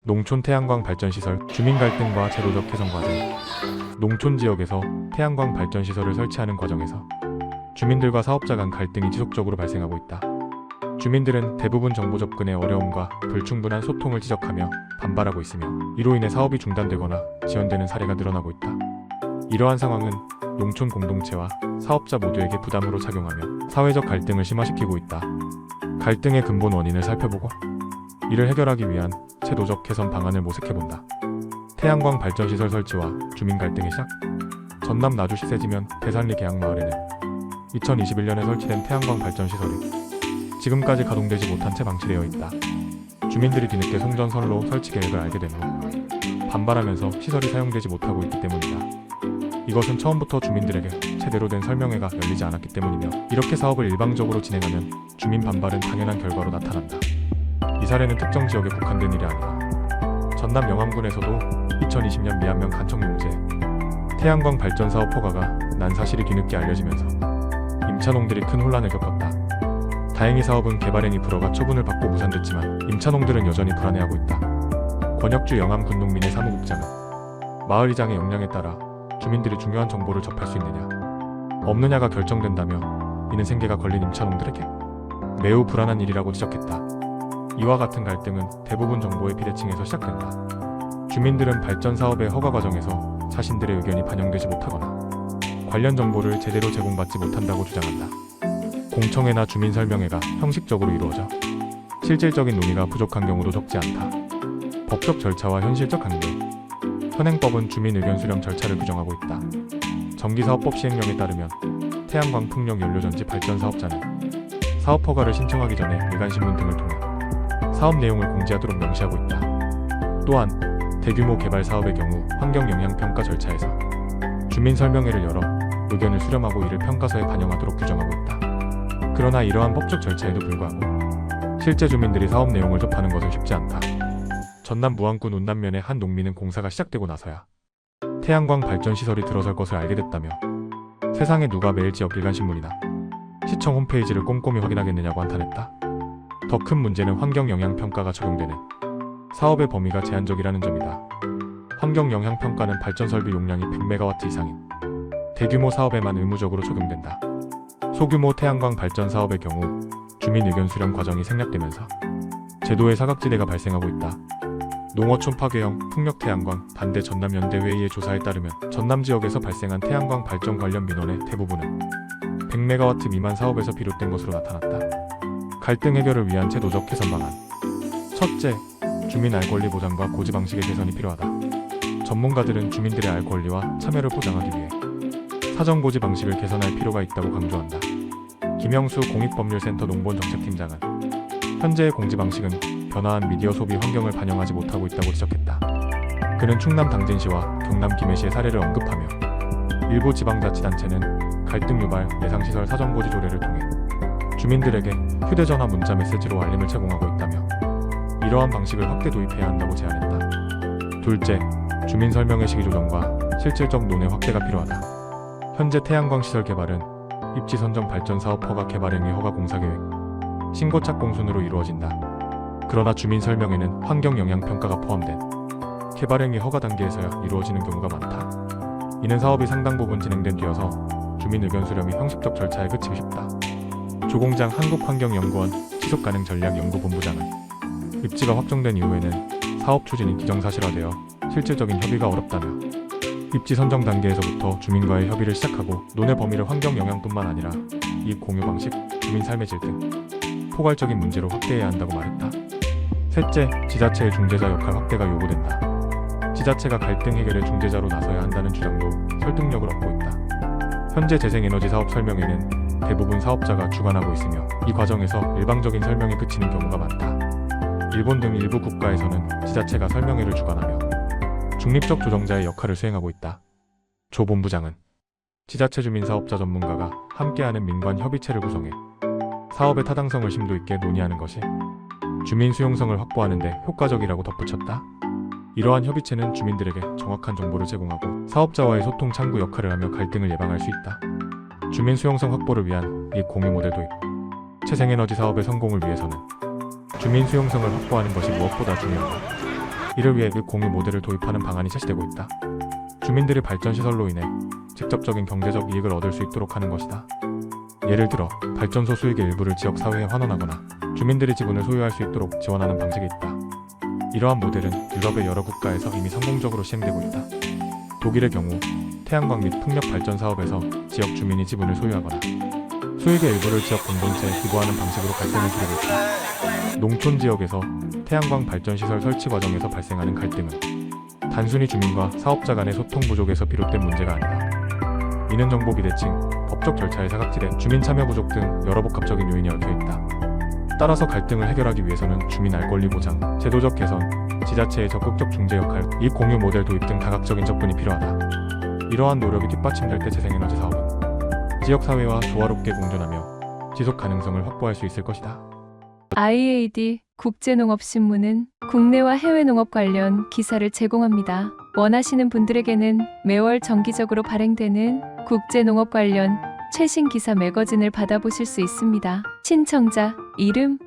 농촌 태양광 발전시설, 주민 갈등과 제도적 개선 과정. 농촌 지역에서 태양광 발전시설을 설치하는 과정에서 주민들과 사업자 간 갈등이 지속적으로 발생하고 있다. 주민들은 대부분 정보 접근의 어려움과 불충분한 소통을 지적하며 반발하고 있으며, 이로 인해 사업이 중단되거나 지연되는 사례가 늘어나고 있다. 이러한 상황은 농촌 공동체와 사업자 모두에게 부담으로 작용하며 사회적 갈등을 심화시키고 있다. 갈등의 근본 원인을 살펴보고 이를 해결하기 위한 제도적 개선 방안을 모색해본다. 태양광 발전시설 설치와 주민 갈등의 시작. 전남 나주 시세지면 대산리 계양마을에는 2021년에 설치된 태양광 발전시설이 지금까지 가동되지 못한 채 방치되어 있다. 주민들이 뒤늦게 송전선로 설치 계획을 알게 된 후 반발하면서 시설이 사용되지 못하고 있기 때문이다. 이것은 처음부터 주민들에게 제대로 된 설명회가 열리지 않았기 때문이며, 이렇게 사업을 일방적으로 진행하면 주민 반발은 당연한 결과로 나타난다. 이 사례는 특정 지역에 국한된 일이 아니라 전남 영암군에서도 2020년 미안면 간청용지에 태양광 발전 사업 허가가 난 사실이 뒤늦게 알려지면서 임차농들이 큰 혼란을 겪었다. 다행히 사업은 개발행위 불허가 처분을 받고 무산됐지만 임차농들은 여전히 불안해하고 있다. 권혁주 영암군농민의 사무국장은 마을 이장의 역량에 따라 주민들이 중요한 정보를 접할 수 있느냐 없느냐가 결정된다며, 이는 생계가 걸린 임차농들에게 매우 불안한 일이라고 지적했다. 이와 같은 갈등은 대부분 정보의 비대칭에서 시작된다. 주민들은 발전 사업의 허가 과정에서 자신들의 의견이 반영되지 못하거나 관련 정보를 제대로 제공받지 못한다고 주장한다. 공청회나 주민 설명회가 형식적으로 이루어져 실질적인 논의가 부족한 경우도 적지 않다. 법적 절차와 현실적 한계. 현행법은 주민 의견 수렴 절차를 규정하고 있다. 전기사업법 시행령에 따르면 태양광 풍력 연료전지 발전 사업자는 사업 허가를 신청하기 전에 일간신문 등을 통해 사업 내용을 공지하도록 명시하고 있다. 또한 대규모 개발 사업의 경우 환경영향평가 절차에서 주민 설명회를 열어 의견을 수렴하고 이를 평가서에 반영하도록 규정하고 있다. 그러나 이러한 법적 절차에도 불구하고 실제 주민들이 사업 내용을 접하는 것은 쉽지 않다. 전남 무안군 운남면의 한 농민은 공사가 시작되고 나서야 태양광 발전시설이 들어설 것을 알게 됐다며, 세상에 누가 매일 지역 일간신문이나 시청 홈페이지를 꼼꼼히 확인하겠느냐고 한탄했다. 더 큰 문제는 환경영향평가가 적용되는 사업의 범위가 제한적이라는 점이다. 환경영향평가는 발전설비 용량이 100MW 이상인 대규모 사업에만 의무적으로 적용된다. 소규모 태양광 발전 사업의 경우 주민 의견 수렴 과정이 생략되면서 제도의 사각지대가 발생하고 있다. 농어촌 파괴형 풍력태양광 반대 전남연대회의의 조사에 따르면 전남 지역에서 발생한 태양광 발전 관련 민원의 대부분은 100MW 미만 사업에서 비롯된 것으로 나타났다. 갈등 해결을 위한 제도적 개선 방안. 첫째, 주민 알 권리 보장과 고지 방식의 개선이 필요하다. 전문가들은 주민들의 알 권리와 참여를 보장하기 위해 사전 고지 방식을 개선할 필요가 있다고 강조한다. 김영수 공익법률센터 농본정책팀장은 현재의 공지 방식은 변화한 미디어 소비 환경을 반영하지 못하고 있다고 지적했다. 그는 충남 당진시와 경남 김해시의 사례를 언급하며 일부 지방자치단체는 갈등 유발 예상시설 사전고지 조례를 통해 주민들에게 휴대전화 문자 메시지로 알림을 제공하고 있다며 이러한 방식을 확대 도입해야 한다고 제안했다. 둘째, 주민 설명회 시기 조정과 실질적 논의 확대가 필요하다. 현재 태양광 시설 개발은 입지 선정 발전 사업 허가 개발행위 허가 공사 계획, 신고 착공 순으로 이루어진다. 그러나 주민 설명회는 환경 영향 평가가 포함된 개발행위 허가 단계에서야 이루어지는 경우가 많다. 이는 사업이 상당 부분 진행된 뒤여서 주민 의견 수렴이 형식적 절차에 그치기 쉽다. 조공장 한국환경연구원 지속가능전략연구본부장은 입지가 확정된 이후에는 사업 추진이 기정사실화되어 실질적인 협의가 어렵다며, 입지 선정 단계에서부터 주민과의 협의를 시작하고 논의 범위를 환경 영향뿐만 아니라 이익 공유 방식, 주민 삶의 질 등 포괄적인 문제로 확대해야 한다고 말했다. 셋째, 지자체의 중재자 역할 확대가 요구된다. 지자체가 갈등 해결의 중재자로 나서야 한다는 주장도 설득력을 얻고 있다. 현재 재생에너지 사업 설명회는 대부분 사업자가 주관하고 있으며 이 과정에서 일방적인 설명에 그치는 경우가 많다. 일본 등 일부 국가에서는 지자체가 설명회를 주관하며 중립적 조정자의 역할을 수행하고 있다. 조 본부장은 지자체 주민 사업자 전문가가 함께하는 민관 협의체를 구성해 사업의 타당성을 심도 있게 논의하는 것이 주민 수용성을 확보하는 데 효과적이라고 덧붙였다. 이러한 협의체는 주민들에게 정확한 정보를 제공하고 사업자와의 소통 창구 역할을 하며 갈등을 예방할 수 있다. 주민 수용성 확보를 위한 이익 공유 모델 도입. 재생에너지 사업의 성공을 위해서는 주민 수용성을 확보하는 것이 무엇보다 중요하다. 이를 위해 공유 모델을 도입하는 방안이 제시되고 있다. 주민들이 발전시설로 인해 직접적인 경제적 이익을 얻을 수 있도록 하는 것이다. 예를 들어 발전소 수익의 일부를 지역사회에 환원하거나 주민들이 지분을 소유할 수 있도록 지원하는 방식이 있다. 이러한 모델은 유럽의 여러 국가에서 이미 성공적으로 시행되고 있다. 독일의 경우 태양광 및 풍력 발전 사업에서 지역 주민이 지분을 소유하거나 수익의 일부를 지역 공동체에 기부하는 방식으로 갈등을 줄이고 있다. 농촌 지역에서 태양광 발전시설 설치 과정에서 발생하는 갈등은 단순히 주민과 사업자 간의 소통 부족에서 비롯된 문제가 아니다. 이는 정보 비대칭, 법적 절차의 사각지대, 주민 참여 부족 등 여러 복합적인 요인이 얽혀있다. 따라서 갈등을 해결하기 위해서는 주민 알 권리 보장, 제도적 개선, 지자체의 적극적 중재 역할, 이익 공유 모델 도입 등 다각적인 접근이 필요하다. 이러한 노력이 뒷받침될 때 재생에너지 사업은 지역사회와 조화롭게 공존하며 지속 가능성을 확보할 수 있을 것이다. IAD 국제농업신문은 국내와 해외 농업 관련 기사를 제공합니다. 원하시는 분들에게는 매월 정기적으로 발행되는 국제농업 관련 최신 기사 매거진을 받아보실 수 있습니다. 신청자, 이름,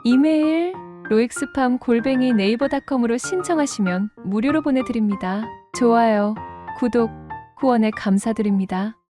이메일, roexfarm@naver.com으로 신청하시면 무료로 보내드립니다. 좋아요, 구독, 후원에 감사드립니다.